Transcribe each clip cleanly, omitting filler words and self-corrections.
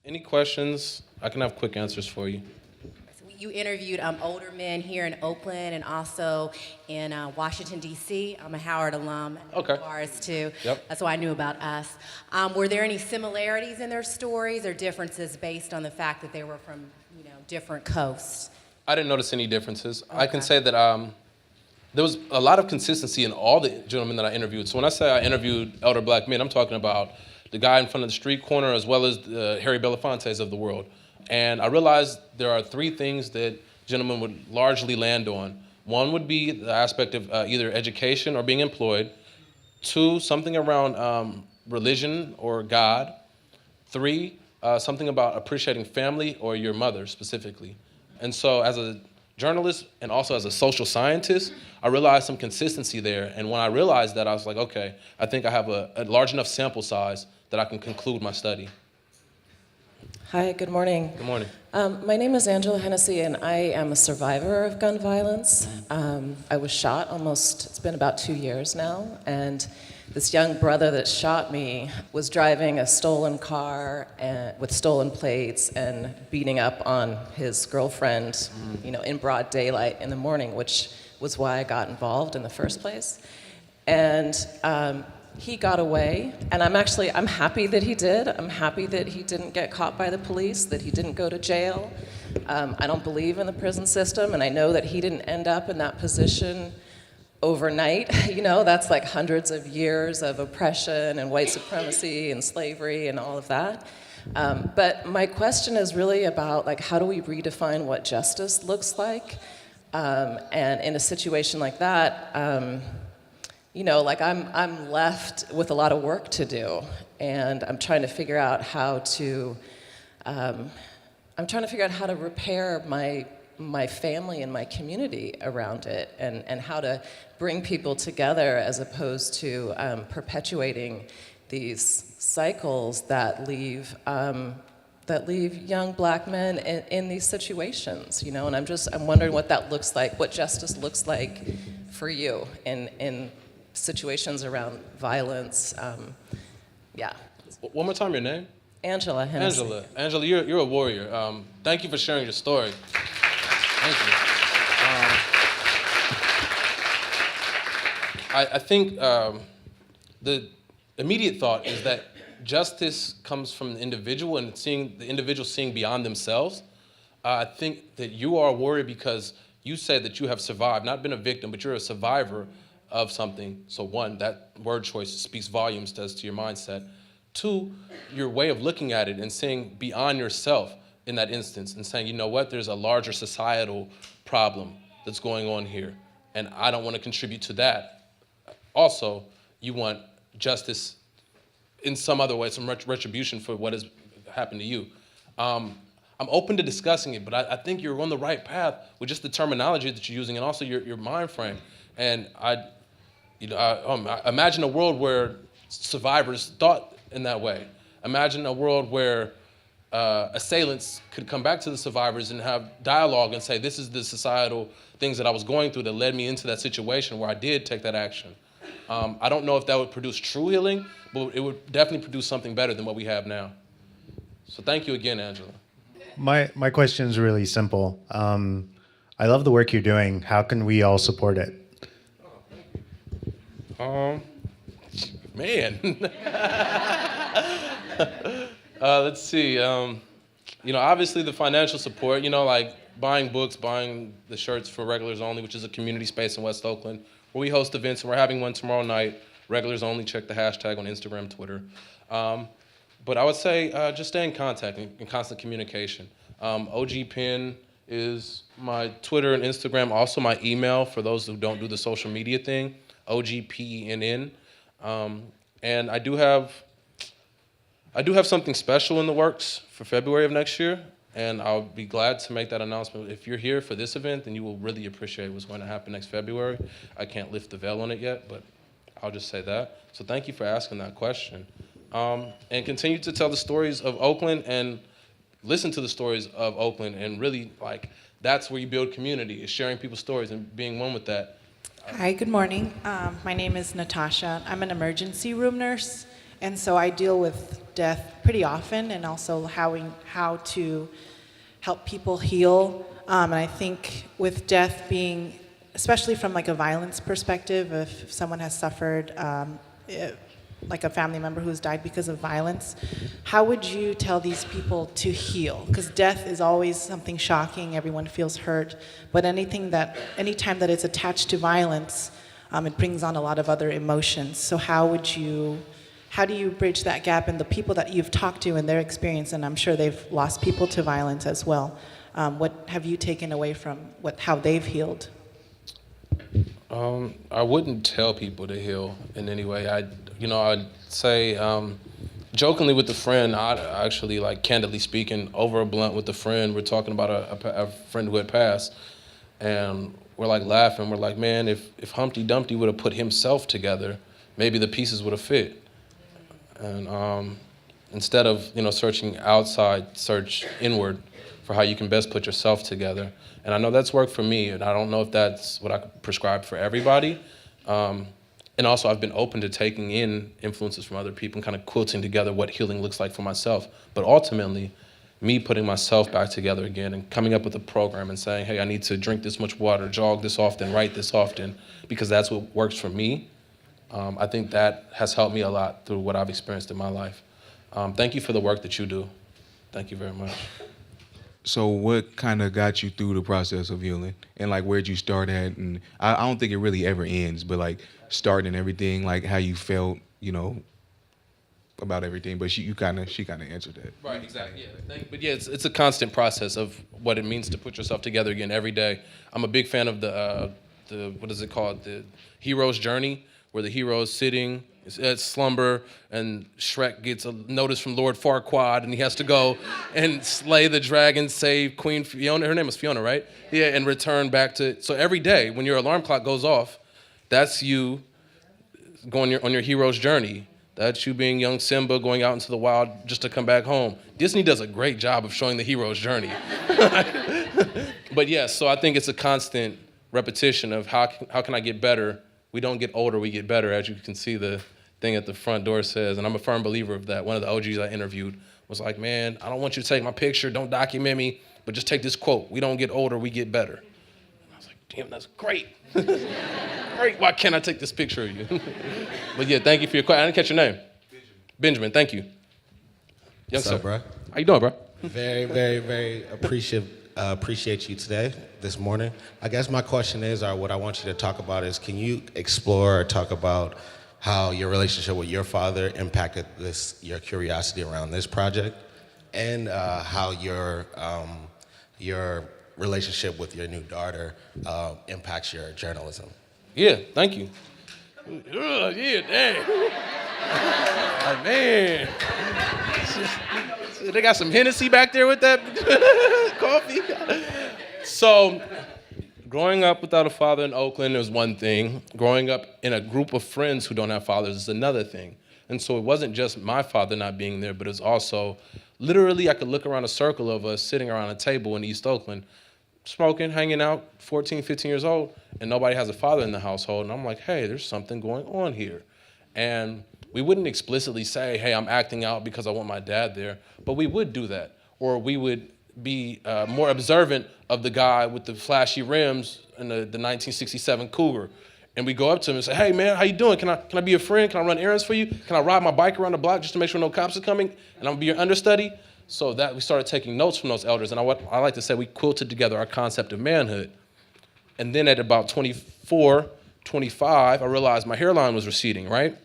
Any questions? I can have quick answers for you. You interviewed older men here in Oakland and also in Washington, D.C. I'm a Howard alum. Okay. Ours too. Yep. That's why I knew about us. Were there any similarities in their stories or differences based on the fact that they were from, different coasts? I didn't notice any differences. Okay. I can say that there was a lot of consistency in all the gentlemen that I interviewed. So when I say I interviewed elder black men, I'm talking about the guy in front of the street corner as well as the Harry Belafontes of the world. And I realized there are three things that gentlemen would largely land on. One would be the aspect of either education or being employed. Two, something around religion or God. Three, something about appreciating family or your mother specifically. And so as a journalist and also as a social scientist, I realized some consistency there. And when I realized that, I was like, okay, I think I have a large enough sample size that I can conclude my study. Hi, good morning. Good morning. My name is Angela Hennessy, and I am a survivor of gun violence. I was shot it's been about 2 years now, and this young brother that shot me was driving a stolen car with stolen plates and beating up on his girlfriend, in broad daylight in the morning, which was why I got involved in the first place. And he got away, and I'm happy that he did. I'm happy that he didn't get caught by the police, that he didn't go to jail. I don't believe in the prison system, and I know that he didn't end up in that position overnight. That's like hundreds of years of oppression and white supremacy and slavery and all of that. But my question is really about how do we redefine what justice looks like? And in a situation like that, I'm left with a lot of work to do, and I'm trying to figure out how to repair my family and my community around it, and how to bring people together as opposed to perpetuating these cycles that leave young black men in these situations, And I'm wondering what that looks like, what justice looks like for you in situations around violence. One more time, your name? Angela Hennessy. Angela, you're a warrior. Thank you for sharing your story. Thank you. I think the immediate thought is that justice comes from the individual and seeing the individual seeing beyond themselves. I think that you are a warrior because you said that you have survived, not been a victim, but you're a survivor of something. So one, that word choice speaks volumes as to your mindset. Two, your way of looking at it and seeing beyond yourself in that instance and saying, you know what, there's a larger societal problem that's going on here, and I don't want to contribute to that. Also, you want justice in some other way, some retribution for what has happened to you. I'm open to discussing it, but I think you're on the right path with just the terminology that you're using and also your mind frame. And I imagine a world where survivors thought in that way. Imagine a world where assailants could come back to the survivors and have dialogue and say, this is the societal things that I was going through that led me into that situation where I did take that action. I don't know if that would produce true healing, but it would definitely produce something better than what we have now. So thank you again, Angela. My question is really simple. I love the work you're doing. How can we all support it? Let's see. Obviously the financial support, like buying books, buying the shirts for Regulars Only, which is a community space in West Oakland, where we host events, and we're having one tomorrow night. Regulars Only, check the hashtag on Instagram, Twitter. But I would say just stay in contact, in constant communication. OG Penn is my Twitter and Instagram, also my email for those who don't do the social media thing, OGPENN. And I do have something special in the works for February of next year, and I'll be glad to make that announcement. If you're here for this event, then you will really appreciate what's going to happen next February. I can't lift the veil on it yet, but I'll just say that. So thank you for asking that question. And continue to tell the stories of Oakland and listen to the stories of Oakland, and really, that's where you build community, is sharing people's stories and being one with that. Hi, good morning. My name is Natasha. I'm an emergency room nurse, and so I deal with death pretty often, and also how to help people heal. And I think with death being, especially from like a violence perspective, if someone has suffered, like a family member who's died because of violence, how would you tell these people to heal? Because death is always something shocking, everyone feels hurt, but anytime that it's attached to violence, it brings on a lot of other emotions. So how do you bridge that gap in the people that you've talked to and their experience, and I'm sure they've lost people to violence as well. What have you taken away from how they've healed? I wouldn't tell people to heal in any way. I'd say jokingly with a friend, I'd actually, like, candidly speaking, over a blunt with a friend, we're talking about a friend who had passed, and we're like laughing. We're like, man, if Humpty Dumpty would have put himself together, maybe the pieces would have fit. And instead of searching outside, search inward for how you can best put yourself together. And I know that's worked for me, and I don't know if that's what I could prescribe for everybody. And also, I've been open to taking in influences from other people and kind of quilting together what healing looks like for myself. But ultimately, me putting myself back together again and coming up with a program and saying, hey, I need to drink this much water, jog this often, write this often, because that's what works for me. I think that has helped me a lot through what I've experienced in my life. Thank you for the work that you do. Thank you very much. So what kind of got you through the process of healing? And like, where'd you start at? And I don't think it really ever ends, but like starting and everything, like how you felt, about everything. But she kind of answered that. Right, exactly. Yeah. But yeah, it's a constant process of what it means to put yourself together again every day. I'm a big fan of the what is it called? The hero's journey, where the hero is sitting at slumber, and Shrek gets a notice from Lord Farquaad, and he has to go and slay the dragon, save Queen Fiona. Her name was Fiona, right? Yeah, and return back to. So every day when your alarm clock goes off, that's you going on your hero's journey. That's you being young Simba going out into the wild just to come back home. Disney does a great job of showing the hero's journey. But yes, so I think it's a constant repetition of how can I get better. We don't get older, we get better, as you can see the thing at the front door says, and I'm a firm believer of that. One of the OGs I interviewed was like, man, I don't want you to take my picture, don't document me, but just take this quote, we don't get older, we get better. And I was like, damn, that's great. Great, why can't I take this picture of you? But yeah, thank you for your question. I didn't catch your name. Benjamin, thank you. Young What's up, sir. bro? How you doing, bro? Very, very, very appreciate you today, this morning. I guess my question is, or what I want you to talk about is, can you explore or talk about how your relationship with your father impacted your curiosity around this project, and how your relationship with your new daughter impacts your journalism? Yeah, thank you. Yeah, dang. Like, man. They got some Hennessy back there with that coffee. So, growing up without a father in Oakland is one thing. Growing up in a group of friends who don't have fathers is another thing. And so it wasn't just my father not being there, but it was also, literally, I could look around a circle of us sitting around a table in East Oakland, smoking, hanging out, 14, 15 years old, and nobody has a father in the household. And I'm like, hey, there's something going on here. And we wouldn't explicitly say, hey, I'm acting out because I want my dad there, but we would do that. Or we would be more observant of the guy with the flashy rims in the 1967 Cougar. And we go up to him and say, hey, man, how you doing? Can I be your friend? Can I run errands for you? Can I ride my bike around the block just to make sure no cops are coming? And I'm gonna be your understudy? So that we started taking notes from those elders. And I like to say we quilted together our concept of manhood. And then at about 24, 25, I realized my hairline was receding, right?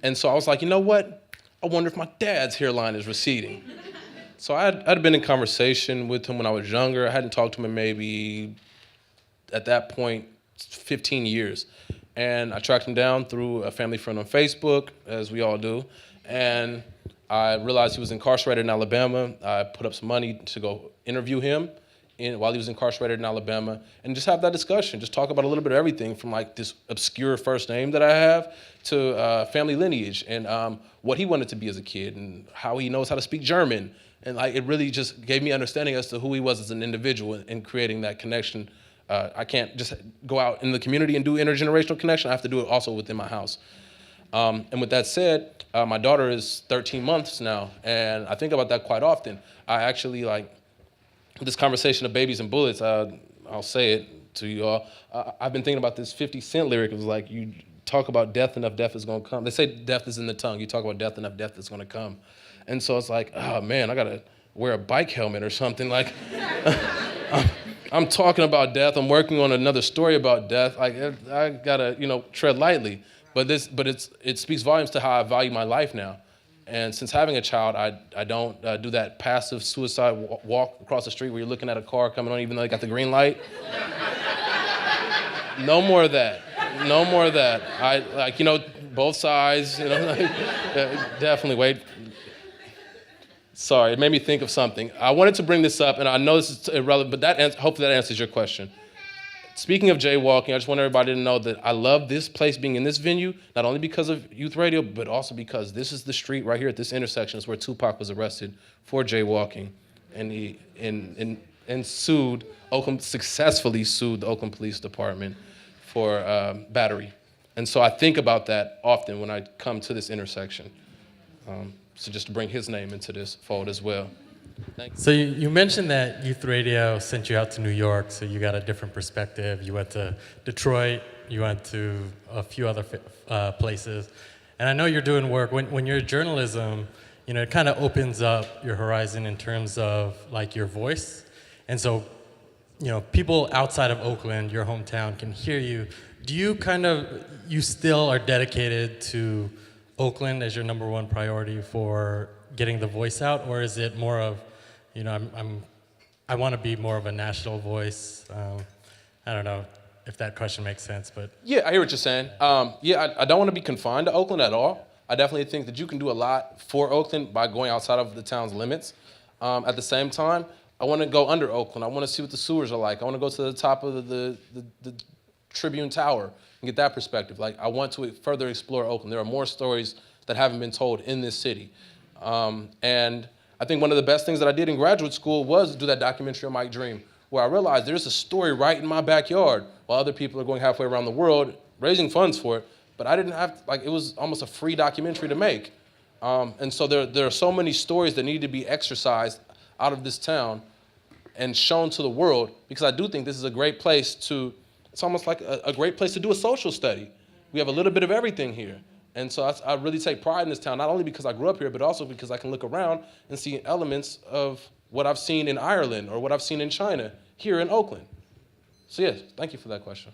And so I was like, you know what? I wonder if my dad's hairline is receding. So I'd been in conversation with him when I was younger. I hadn't talked to him in maybe, at that point, 15 years. And I tracked him down through a family friend on Facebook, as we all do. And I realized he was incarcerated in Alabama. I put up some money to go interview him while he was incarcerated in Alabama, and just have that discussion, just talk about a little bit of everything from like this obscure first name that I have to family lineage and what he wanted to be as a kid and how he knows how to speak German. And like it really just gave me understanding as to who he was as an individual in creating that connection. I can't just go out in the community and do intergenerational connection. I have to do it also within my house. And with that said, my daughter is 13 months now, and I think about that quite often. I actually this conversation of babies and bullets, I'll say it to you all. I've been thinking about this 50 Cent lyric. It was like, you talk about death enough, death is gonna come. They say death is in the tongue. You talk about death enough, death is gonna come. And so it's like, oh man, I gotta wear a bike helmet or something. Like, I'm talking about death. I'm working on another story about death. I gotta, tread lightly. But it speaks volumes to how I value my life now. And since having a child, I don't do that passive suicide walk across the street where you're looking at a car coming on even though they got the green light. No more of that. No more of that. Both sides, definitely wait. Sorry, it made me think of something. I wanted to bring this up, and I know this is irrelevant, but hopefully that answers your question. Speaking of jaywalking, I just want everybody to know that I love this place being in this venue, not only because of youth radio, but also because this is the street right here at this intersection is where Tupac was arrested for jaywalking, and he sued Oakland, successfully sued the Oakland Police Department for battery. And so I think about that often when I come to this intersection. So just to bring his name into this fold as well. Thank you. So you mentioned that youth radio sent you out to New York, so you got a different perspective. You went to Detroit, you went to a few other places. And I know you're doing work, when you're journalism, it kind of opens up your horizon in terms of like your voice. And so, people outside of Oakland, your hometown, can hear you. Do you still are dedicated to Oakland as your number one priority for getting the voice out, or is it more of, I want to be more of a national voice? I don't know if that question makes sense, but. Yeah, I hear what you're saying. I don't want to be confined to Oakland at all. I definitely think that you can do a lot for Oakland by going outside of the town's limits. At the same time, I want to go under Oakland. I want to see what the sewers are like. I want to go to the top of the Tribune Tower and get that perspective. I want to further explore Oakland. There are more stories that haven't been told in this city. And I think one of the best things that I did in graduate school was do that documentary on Mike Dream, where I realized there's a story right in my backyard while other people are going halfway around the world raising funds for it. But I didn't have, it was almost a free documentary to make. And so there are so many stories that need to be exercised out of this town and shown to the world, because I do think this is a great place it's almost like a great place to do a social study. We have a little bit of everything here. And so I really take pride in this town, not only because I grew up here, but also because I can look around and see elements of what I've seen in Ireland or what I've seen in China here in Oakland. So yes, thank you for that question.